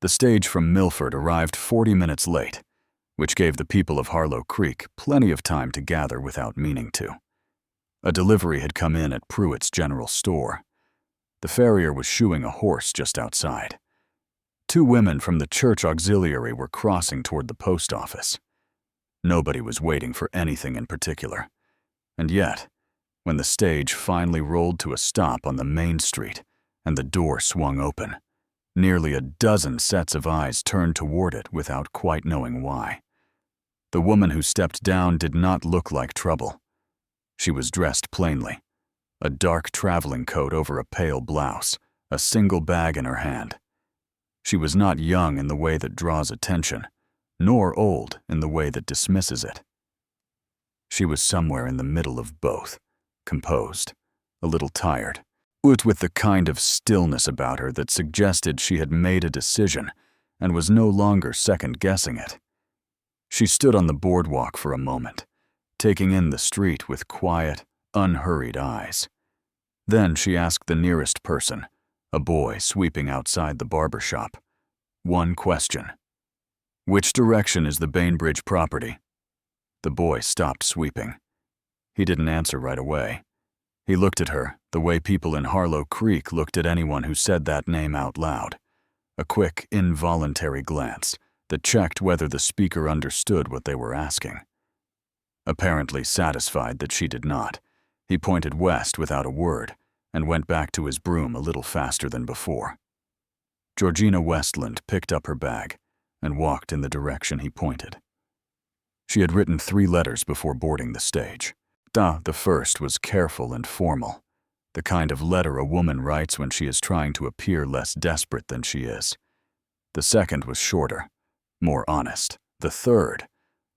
The stage from Milford arrived 40 minutes late, which gave the people of Harlow Creek plenty of time to gather without meaning to. A delivery had come in at Pruitt's General Store. The farrier was shoeing a horse just outside. 2 women from the church auxiliary were crossing toward the post office. Nobody was waiting for anything in particular. And yet, when the stage finally rolled to a stop on the main street and the door swung open, nearly a dozen sets of eyes turned toward it without quite knowing why. The woman who stepped down did not look like trouble. She was dressed plainly, a dark traveling coat over a pale blouse, a single bag in her hand. She was not young in the way that draws attention, nor old in the way that dismisses it. She was somewhere in the middle of both, composed, a little tired, but with the kind of stillness about her that suggested she had made a decision and was no longer second-guessing it. She stood on the boardwalk for a moment, taking in the street with quiet, unhurried eyes. Then she asked the nearest person, a boy sweeping outside the barber shop, one question. "Which direction is the Bainbridge property?" The boy stopped sweeping. He didn't answer right away. He looked at her the way people in Harlow Creek looked at anyone who said that name out loud, a quick, involuntary glance that checked whether the speaker understood what they were asking. Apparently satisfied that she did not, he pointed west without a word and went back to his broom a little faster than before. Georgina Westland picked up her bag and walked in the direction he pointed. She had written 3 letters before boarding the stage. The first was careful and formal, the kind of letter a woman writes when she is trying to appear less desperate than she is. The second was shorter, more honest. The third,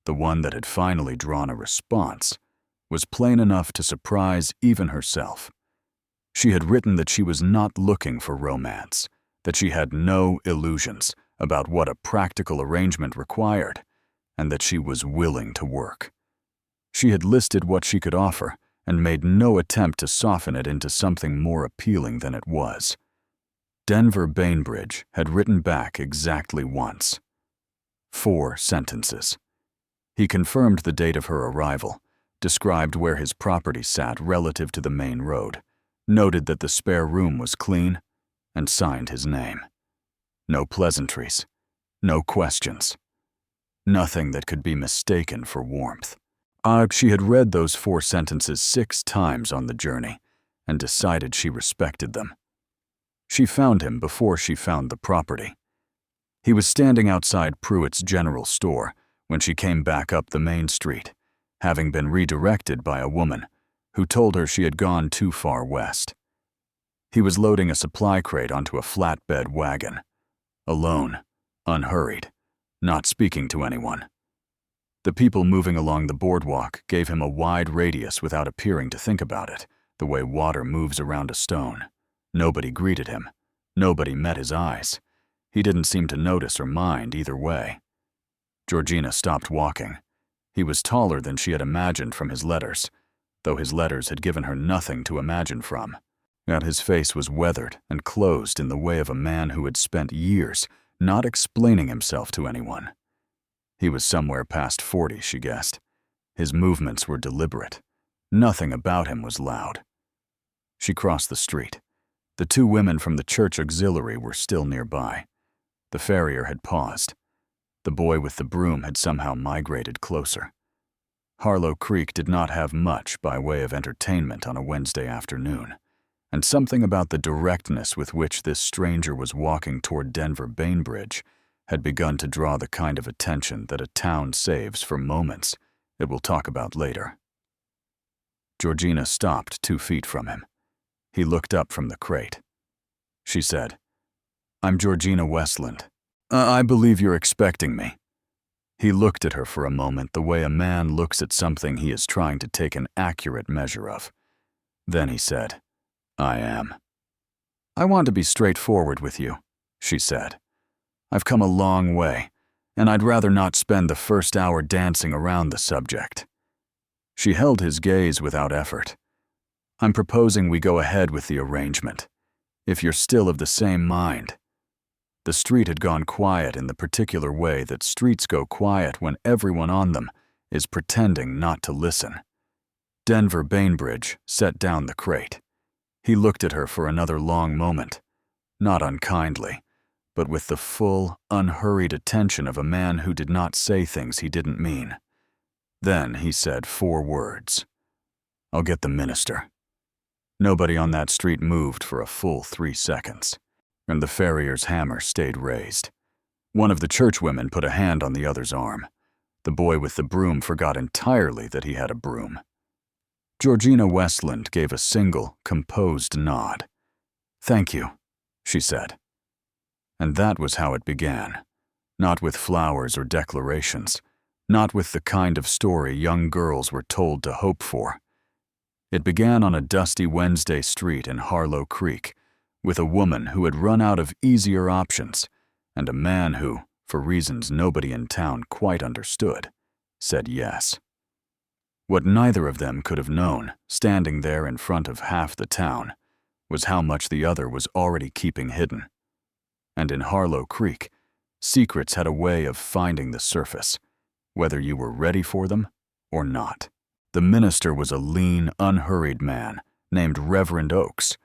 the one that had finally drawn a response, was plain enough to surprise even herself. She had written that she was not looking for romance, that she had no illusions about what a practical arrangement required, and that she was willing to work. She had listed what she could offer and made no attempt to soften it into something more appealing than it was. Denver Bainbridge had written back exactly once. 4 sentences. He confirmed the date of her arrival, described where his property sat relative to the main road, noted that the spare room was clean, and signed his name. No pleasantries, no questions. Nothing that could be mistaken for warmth. She had read those 4 sentences 6 times on the journey and decided she respected them. She found him before she found the property. He was standing outside Pruitt's General Store when she came back up the main street, having been redirected by a woman who told her she had gone too far west. He was loading a supply crate onto a flatbed wagon, alone, unhurried, not speaking to anyone. The people moving along the boardwalk gave him a wide radius without appearing to think about it, the way water moves around a stone. Nobody greeted him. Nobody met his eyes. He didn't seem to notice or mind either way. Georgina stopped walking. He was taller than she had imagined from his letters, though his letters had given her nothing to imagine from. Yet his face was weathered and closed in the way of a man who had spent years not explaining himself to anyone. He was somewhere past 40, she guessed. His movements were deliberate. Nothing about him was loud. She crossed the street. The 2 women from the church auxiliary were still nearby. The farrier had paused. The boy with the broom had somehow migrated closer. Harlow Creek did not have much by way of entertainment on a Wednesday afternoon, and something about the directness with which this stranger was walking toward Denver Bainbridge had begun to draw the kind of attention that a town saves for moments it will talk about later. Georgina stopped 2 feet from him. He looked up from the crate. She said, "I'm Georgina Westland. I believe you're expecting me." He looked at her for a moment the way a man looks at something he is trying to take an accurate measure of. Then he said, "I am." "I want to be straightforward with you," she said. "I've come a long way, and I'd rather not spend the first hour dancing around the subject." She held his gaze without effort. "I'm proposing we go ahead with the arrangement, if you're still of the same mind." The street had gone quiet in the particular way that streets go quiet when everyone on them is pretending not to listen. Denver Bainbridge set down the crate. He looked at her for another long moment, not unkindly, but with the full, unhurried attention of a man who did not say things he didn't mean. Then he said 4 words. "I'll get the minister." Nobody on that street moved for a full 3 seconds, and the farrier's hammer stayed raised. One of the churchwomen put a hand on the other's arm. The boy with the broom forgot entirely that he had a broom. Georgina Westland gave a single, composed nod. "Thank you," she said. And that was how it began. Not with flowers or declarations, not with the kind of story young girls were told to hope for. It began on a dusty Wednesday street in Harlow Creek, with a woman who had run out of easier options, and a man who, for reasons nobody in town quite understood, said yes. What neither of them could have known, standing there in front of half the town, was how much the other was already keeping hidden. And in Harlow Creek, secrets had a way of finding the surface, whether you were ready for them or not. The minister was a lean, unhurried man named Reverend Oakes,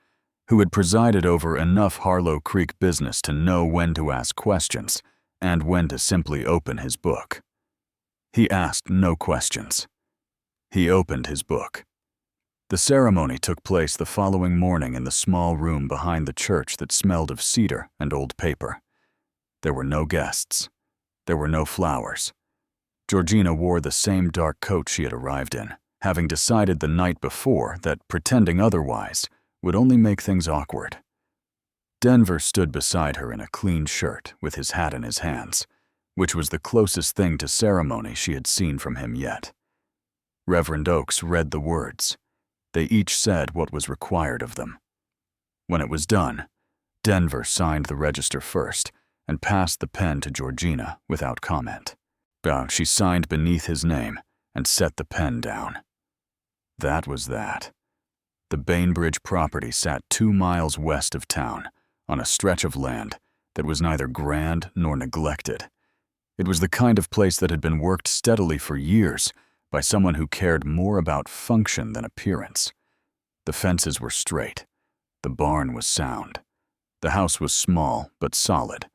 who had presided over enough Harlow Creek business to know when to ask questions and when to simply open his book. He asked no questions. He opened his book. The ceremony took place the following morning in the small room behind the church that smelled of cedar and old paper. There were no guests. There were no flowers. Georgina wore the same dark coat she had arrived in, having decided the night before that pretending otherwise would only make things awkward. Denver stood beside her in a clean shirt with his hat in his hands, which was the closest thing to ceremony she had seen from him yet. Reverend Oakes read the words. They each said what was required of them. When it was done, Denver signed the register first and passed the pen to Georgina without comment. She signed beneath his name and set the pen down. That was that. The Bainbridge property sat 2 miles west of town, on a stretch of land that was neither grand nor neglected. It was the kind of place that had been worked steadily for years by someone who cared more about function than appearance. The fences were straight. The barn was sound. The house was small but solid,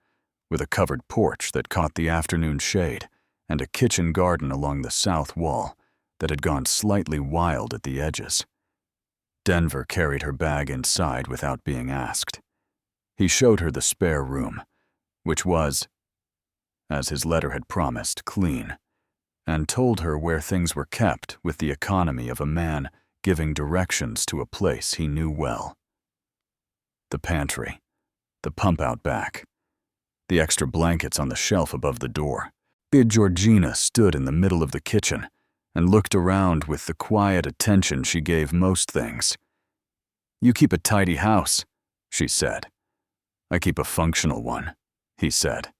with a covered porch that caught the afternoon shade and a kitchen garden along the south wall that had gone slightly wild at the edges. Denver carried her bag inside without being asked. He showed her the spare room, which was, as his letter had promised, clean, and told her where things were kept with the economy of a man giving directions to a place he knew well. The pantry, the pump out back, the extra blankets on the shelf above the door. Georgina stood in the middle of the kitchen and looked around with the quiet attention she gave most things. "You keep a tidy house," she said. "I keep a functional one," he said,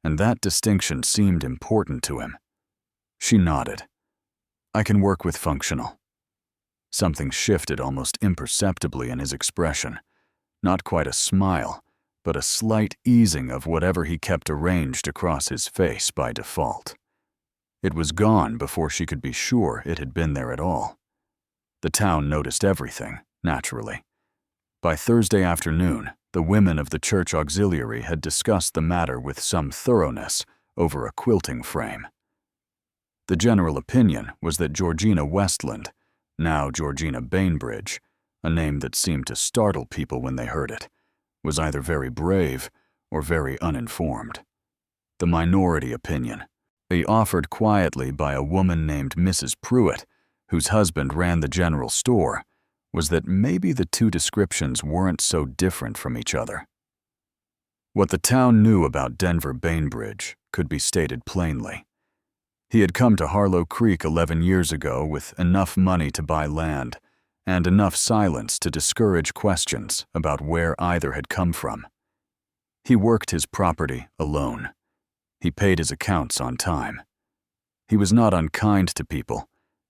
and that distinction seemed important to him. She nodded. "I can work with functional." Something shifted almost imperceptibly in his expression. Not quite a smile, but a slight easing of whatever he kept arranged across his face by default. It was gone before she could be sure it had been there at all. The town noticed everything, naturally. By Thursday afternoon, the women of the church auxiliary had discussed the matter with some thoroughness over a quilting frame. The general opinion was that Georgina Westland, now Georgina Bainbridge, a name that seemed to startle people when they heard it, was either very brave or very uninformed. The minority opinion, offered quietly by a woman named Mrs. Pruitt, whose husband ran the general store, was that maybe the two descriptions weren't so different from each other. What the town knew about Denver Bainbridge could be stated plainly. He had come to Harlow Creek 11 years ago with enough money to buy land and enough silence to discourage questions about where either had come from. He worked his property alone. He paid his accounts on time. He was not unkind to people.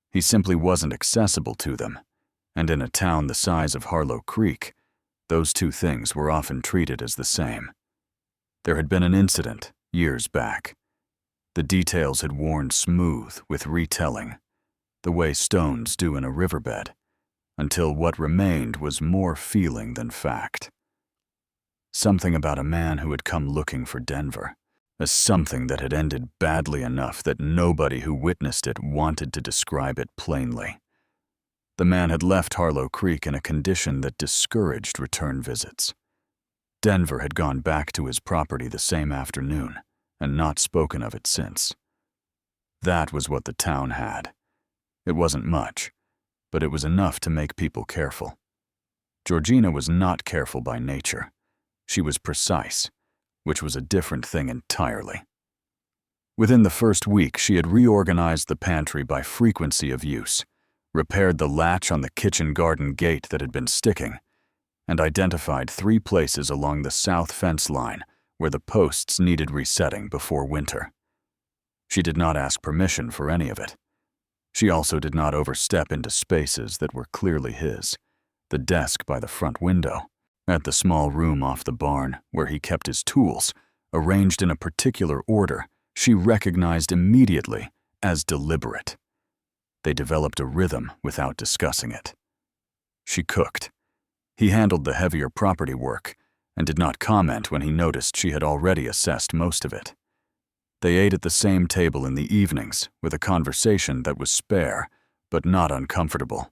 He simply wasn't accessible to them, and in a town the size of Harlow Creek, those two things were often treated as the same. There had been an incident years back. The details had worn smooth with retelling, the way stones do in a riverbed, until what remained was more feeling than fact. Something about a man who had come looking for Denver, a something that had ended badly enough that nobody who witnessed it wanted to describe it plainly. The man had left Harlow Creek in a condition that discouraged return visits. Denver had gone back to his property the same afternoon and not spoken of it since. That was what the town had. It wasn't much, but it was enough to make people careful. Georgina was not careful by nature. She was precise, which was a different thing entirely. Within the first week, she had reorganized the pantry by frequency of use, repaired the latch on the kitchen garden gate that had been sticking, and identified 3 places along the south fence line where the posts needed resetting before winter. She did not ask permission for any of it. She also did not overstep into spaces that were clearly his, the desk by the front window, at the small room off the barn where he kept his tools, arranged in a particular order she recognized immediately as deliberate. They developed a rhythm without discussing it. She cooked. He handled the heavier property work and did not comment when he noticed she had already assessed most of it. They ate at the same table in the evenings with a conversation that was spare but not uncomfortable.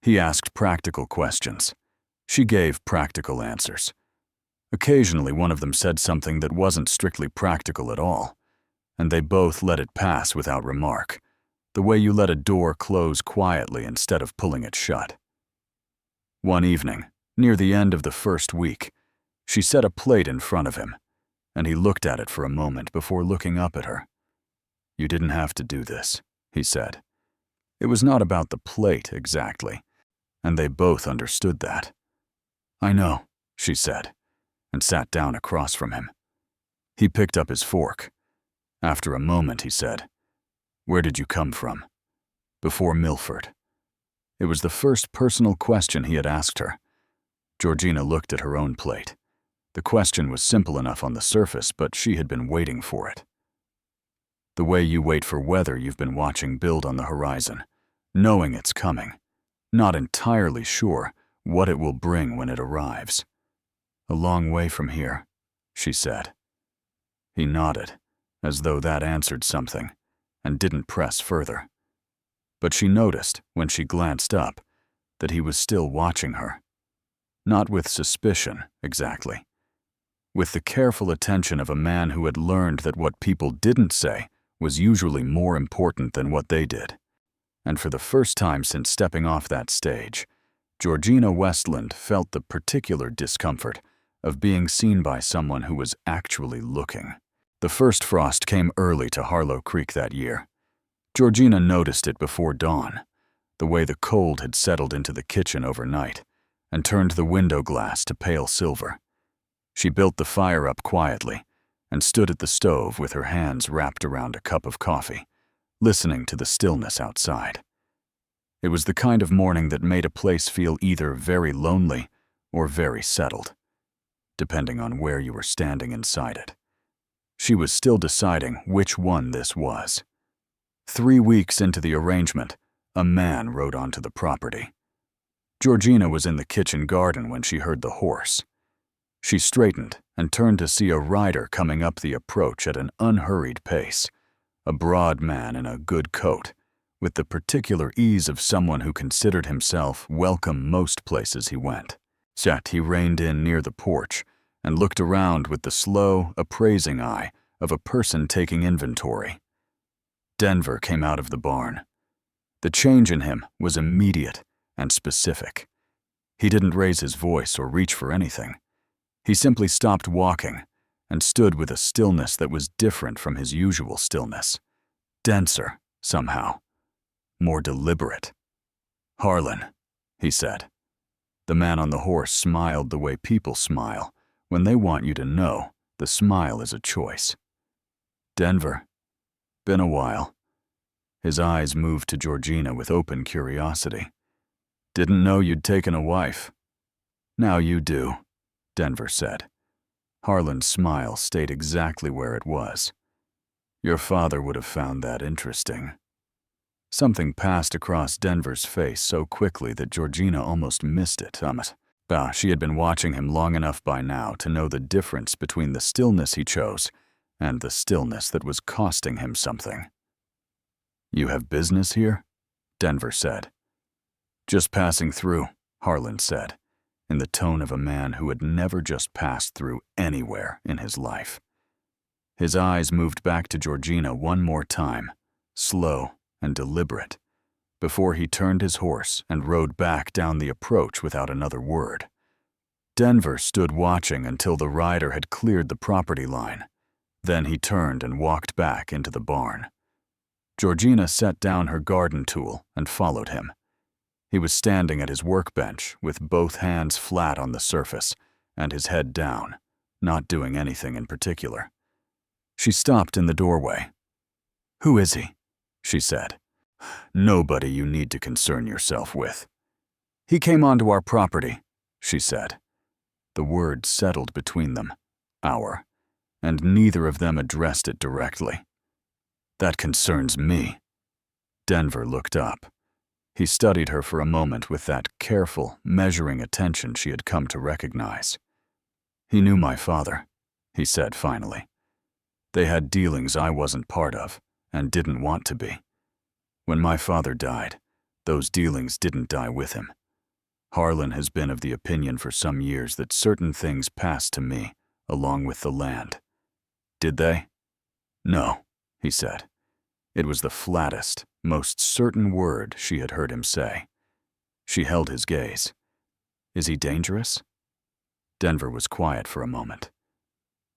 He asked practical questions. She gave practical answers. Occasionally, one of them said something that wasn't strictly practical at all, and they both let it pass without remark, the way you let a door close quietly instead of pulling it shut. One evening, near the end of the first week, she set a plate in front of him, and he looked at it for a moment before looking up at her. "You didn't have to do this," he said. It was not about the plate exactly, and they both understood that. "I know," she said, and sat down across from him. He picked up his fork. After a moment, he said, "Where did you come from?" "Before Milford." It was the first personal question he had asked her. Georgina looked at her own plate. The question was simple enough on the surface, but she had been waiting for it. The way you wait for weather you've been watching build on the horizon, knowing it's coming, not entirely sure what it will bring when it arrives. "A long way from here," she said. He nodded, as though that answered something, and didn't press further. But she noticed, when she glanced up, that he was still watching her. Not with suspicion, exactly. With the careful attention of a man who had learned that what people didn't say was usually more important than what they did. And for the first time since stepping off that stage, Georgina Westland felt the particular discomfort of being seen by someone who was actually looking. The first frost came early to Harlow Creek that year. Georgina noticed it before dawn, the way the cold had settled into the kitchen overnight and turned the window glass to pale silver. She built the fire up quietly and stood at the stove with her hands wrapped around a cup of coffee, listening to the stillness outside. It was the kind of morning that made a place feel either very lonely or very settled, depending on where you were standing inside it. She was still deciding which one this was. 3 weeks into the arrangement, a man rode onto the property. Georgina was in the kitchen garden when she heard the horse. She straightened and turned to see a rider coming up the approach at an unhurried pace, a broad man in a good coat, with the particular ease of someone who considered himself welcome most places he went. He reined in near the porch and looked around with the slow, appraising eye of a person taking inventory. Denver came out of the barn. The change in him was immediate and specific. He didn't raise his voice or reach for anything. He simply stopped walking and stood with a stillness that was different from his usual stillness. Denser, somehow. More deliberate. "Harlan," he said. The man on the horse smiled the way people smile when they want you to know the smile is a choice. "Denver. Been a while." His eyes moved to Georgina with open curiosity. "Didn't know you'd taken a wife." "Now you do," Denver said. Harlan's smile stayed exactly where it was. Your father would have found that interesting. Something passed across Denver's face so quickly that Georgina almost missed it. She had been watching him long enough by now to know the difference between the stillness he chose and the stillness that was costing him something. You have business here? Denver said. Just passing through, Harlan said, in the tone of a man who had never just passed through anywhere in his life. His eyes moved back to Georgina one more time, slow and deliberate, before he turned his horse and rode back down the approach without another word. Denver stood watching until the rider had cleared the property line. Then he turned and walked back into the barn. Georgina set down her garden tool and followed him. He was standing at his workbench with both hands flat on the surface and his head down, not doing anything in particular. She stopped in the doorway. Who is he? She said. Nobody you need to concern yourself with. He came onto our property, she said. The word settled between them, our, and neither of them addressed it directly. That concerns me. Denver looked up. He studied her for a moment with that careful, measuring attention she had come to recognize. He knew my father, he said finally. They had dealings I wasn't part of, and didn't want to be. When my father died, those dealings didn't die with him. Harlan has been of the opinion for some years that certain things passed to me, along with the land. Did they? No, he said. It was the flattest, most certain word she had heard him say. She held his gaze. Is he dangerous? Denver was quiet for a moment.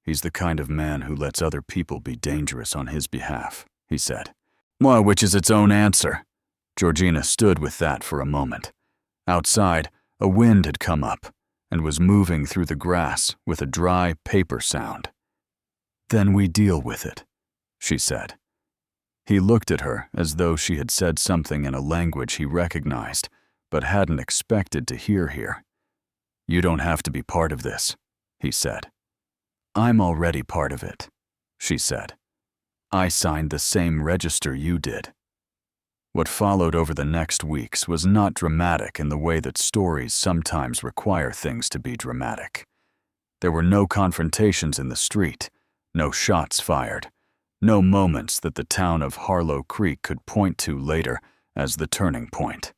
He's the kind of man who lets other people be dangerous on his behalf, he said. Well, which is its own answer. Georgina stood with that for a moment. Outside, a wind had come up and was moving through the grass with a dry paper sound. Then we deal with it, she said. He looked at her as though she had said something in a language he recognized, but hadn't expected to hear here. You don't have to be part of this, he said. I'm already part of it, she said. I signed the same register you did. What followed over the next weeks was not dramatic in the way that stories sometimes require things to be dramatic. There were no confrontations in the street, no shots fired, no moments that the town of Harlow Creek could point to later as the turning point.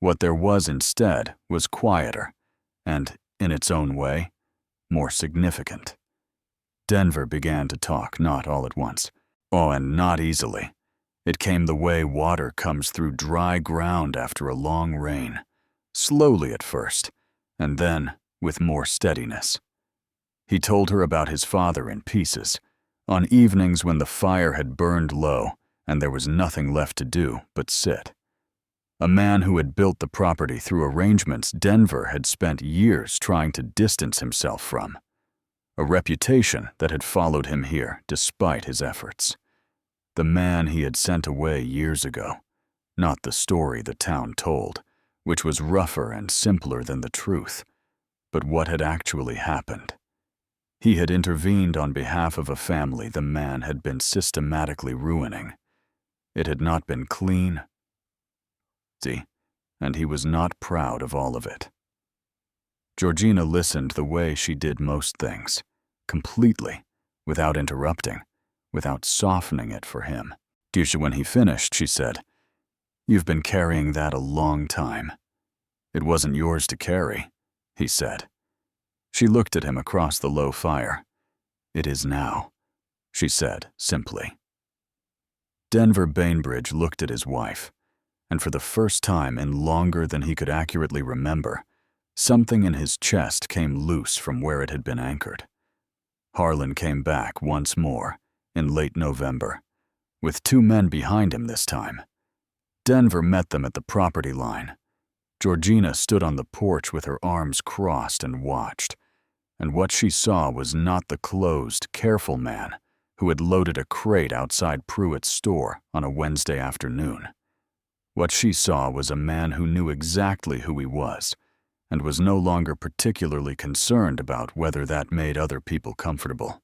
What there was instead was quieter and, in its own way, more significant. Denver began to talk, not all at once. Oh, and not easily. It came the way water comes through dry ground after a long rain, slowly at first, and then with more steadiness. He told her about his father in pieces, on evenings when the fire had burned low and there was nothing left to do but sit. A man who had built the property through arrangements Denver had spent years trying to distance himself from. A reputation that had followed him here despite his efforts. The man he had sent away years ago, not the story the town told, which was rougher and simpler than the truth, but what had actually happened. He had intervened on behalf of a family the man had been systematically ruining. It had not been clean, and he was not proud of all of it. Georgina listened the way she did most things, completely, without interrupting, without softening it for him. When he finished, she said, You've been carrying that a long time. It wasn't yours to carry, he said. She looked at him across the low fire. It is now, she said simply. Denver Bainbridge looked at his wife, and for the first time in longer than he could accurately remember, something in his chest came loose from where it had been anchored. Harlan came back once more, in late November, with 2 men behind him this time. Denver met them at the property line. Georgina stood on the porch with her arms crossed and watched, and what she saw was not the closed, careful man who had loaded a crate outside Pruitt's store on a Wednesday afternoon. What she saw was a man who knew exactly who he was and was no longer particularly concerned about whether that made other people comfortable.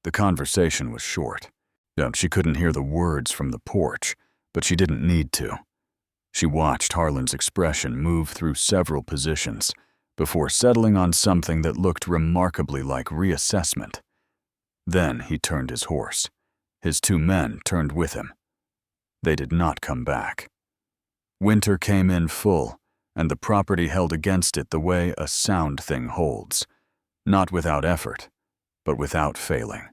The conversation was short. She couldn't hear the words from the porch, but she didn't need to. She watched Harlan's expression move through several positions before settling on something that looked remarkably like reassessment. Then he turned his horse. His 2 men turned with him. They did not come back. Winter came in full, and the property held against it the way a sound thing holds, not without effort, but without failing.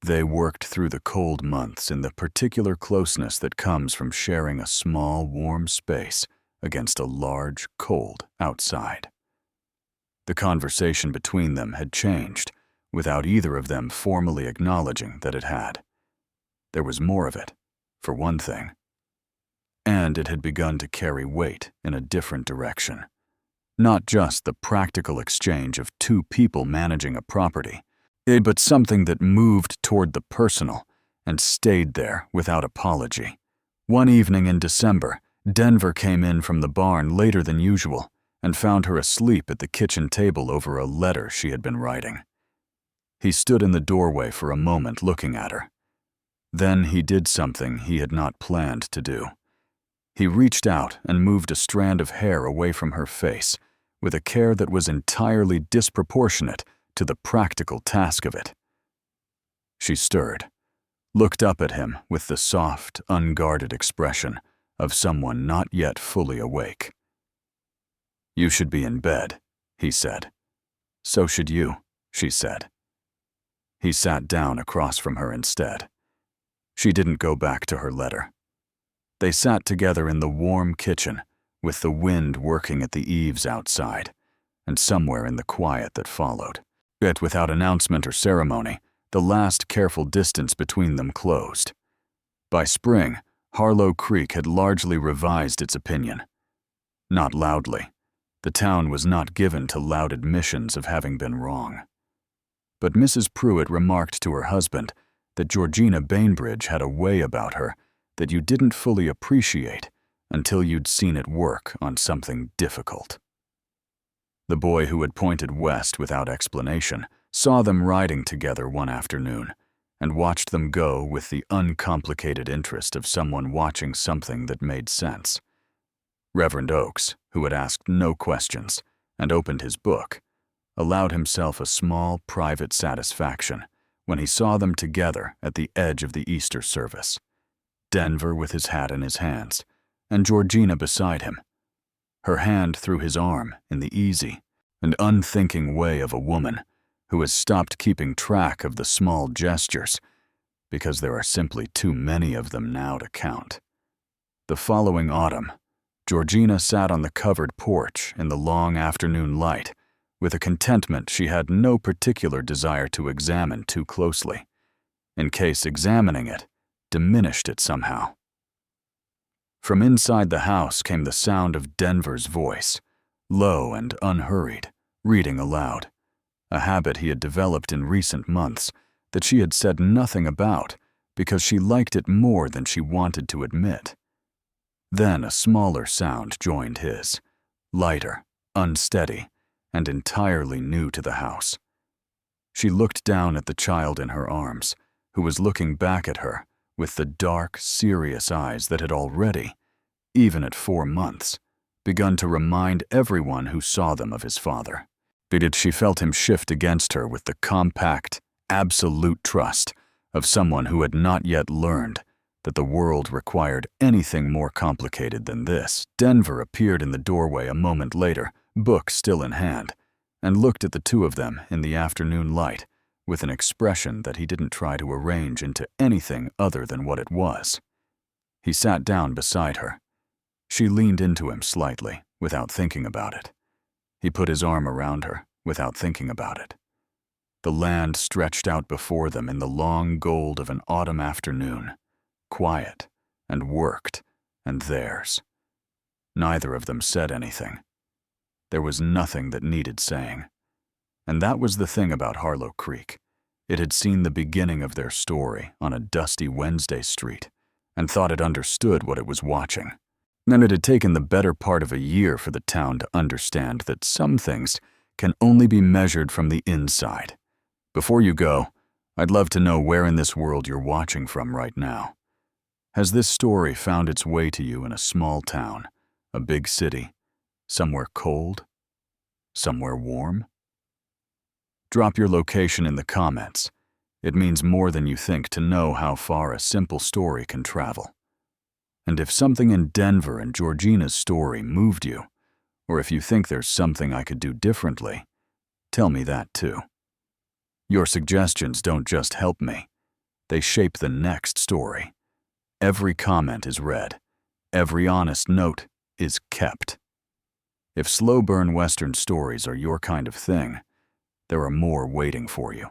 They worked through the cold months in the particular closeness that comes from sharing a small, warm space against a large, cold outside. The conversation between them had changed, without either of them formally acknowledging that it had. There was more of it, for one thing. And it had begun to carry weight in a different direction. Not just the practical exchange of 2 people managing a property, but something that moved toward the personal and stayed there without apology. One evening in December, Denver came in from the barn later than usual and found her asleep at the kitchen table over a letter she had been writing. He stood in the doorway for a moment looking at her. Then he did something he had not planned to do. He reached out and moved a strand of hair away from her face with a care that was entirely disproportionate to the practical task of it. She stirred, looked up at him with the soft, unguarded expression of someone not yet fully awake. "You should be in bed," he said. "So should you," she said. He sat down across from her instead. She didn't go back to her letter. They sat together in the warm kitchen, with the wind working at the eaves outside, and somewhere in the quiet that followed. Yet without announcement or ceremony, the last careful distance between them closed. By spring, Harlow Creek had largely revised its opinion. Not loudly. The town was not given to loud admissions of having been wrong. But Mrs. Pruitt remarked to her husband that Georgina Bainbridge had a way about her that you didn't fully appreciate until you'd seen it work on something difficult. The boy who had pointed west without explanation saw them riding together one afternoon and watched them go with the uncomplicated interest of someone watching something that made sense. Reverend Oakes, who had asked no questions and opened his book, allowed himself a small private satisfaction when he saw them together at the edge of the Easter service, Denver with his hat in his hands, and Georgina beside him, her hand through his arm in the easy and unthinking way of a woman who has stopped keeping track of the small gestures because there are simply too many of them now to count. The following autumn, Georgina sat on the covered porch in the long afternoon light with a contentment she had no particular desire to examine too closely, in case examining it diminished it somehow. From inside the house came the sound of Denver's voice, low and unhurried, reading aloud, a habit he had developed in recent months that she had said nothing about because she liked it more than she wanted to admit. Then a smaller sound joined his, lighter, unsteady, and entirely new to the house. She looked down at the child in her arms, who was looking back at her with the dark, serious eyes that had already, even at 4 months, begun to remind everyone who saw them of his father. She felt him shift against her with the compact, absolute trust of someone who had not yet learned that the world required anything more complicated than this. Denver appeared in the doorway a moment later, book still in hand, and looked at the 2 of them in the afternoon light with an expression that he didn't try to arrange into anything other than what it was. He sat down beside her. She leaned into him slightly, without thinking about it. He put his arm around her, without thinking about it. The land stretched out before them in the long gold of an autumn afternoon, quiet, and worked, and theirs. Neither of them said anything. There was nothing that needed saying. And that was the thing about Harlow Creek. It had seen the beginning of their story on a dusty Wednesday street, and thought it understood what it was watching. And it had taken the better part of a year for the town to understand that some things can only be measured from the inside. Before you go, I'd love to know where in this world you're watching from right now. Has this story found its way to you in a small town, a big city, somewhere cold, somewhere warm? Drop your location in the comments. It means more than you think to know how far a simple story can travel. And if something in Denver and Georgina's story moved you, or if you think there's something I could do differently, tell me that too. Your suggestions don't just help me, they shape the next story. Every comment is read. Every honest note is kept. If slow burn Western stories are your kind of thing, there are more waiting for you.